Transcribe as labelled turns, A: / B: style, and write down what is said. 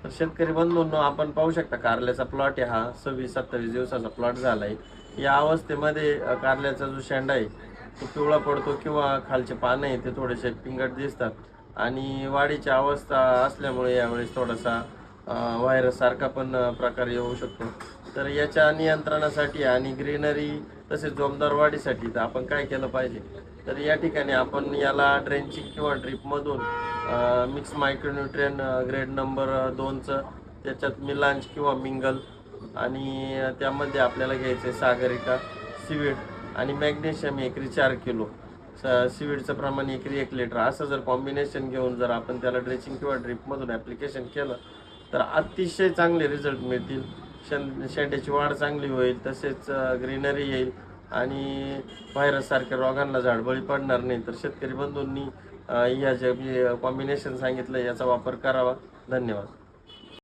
A: तर शेतकरी बंधूंनो, आपण पाहू शकता कारल्याचा प्लॉट आहे हा 26-27 दिवसाचा प्लॉट झाला आहे। या अवस्थेमध्ये कारल्याचा जो शेंडा आहे तो पिवळा पडतो किंवा खालचे पानं आहे ते थोडेसे पिंगट दिसतात आणि वाढीची अवस्था असल्यामुळे यावेळेस थोडासा व्हायरस सारखा पण प्रकार येऊ शकतो। तर याच्या नियंत्रणासाठी आणि ग्रीनरी तसेच जोमदार वाढीसाठी तर आपण काय केलं पाहिजे, तर या ठिकाणी आपण याला ड्रेंचिंग किंवा ड्रीपमधून मिक्स मायक्रोन्यूट्रियन ग्रेड नंबर 2चं त्याच्यात मिलांज किंवा मिंगल आणि त्यामध्ये आपल्याला घ्यायचे सागरिका सिविड आणि मॅग्नेशियम एकरी 4 किलो, सिविडचं प्रमाण एकरी 1 लिटर असं जर कॉम्बिनेशन घेऊन जर आपण त्याला ड्रेचिंग किंवा ड्रीपमधून ॲप्लिकेशन केलं तर अतिशय चांगले रिझल्ट मिळतील। शेंड्याची वाढ चांगली होईल, तसेच ग्रीनरी येईल आणि व्हायरससारख्या रोगांना झाडबळी पडणार नाही। तर शेतकरी बंधूंनी या जे मी कॉम्बिनेशन सांगितलं याचा वापर करावा। धन्यवाद।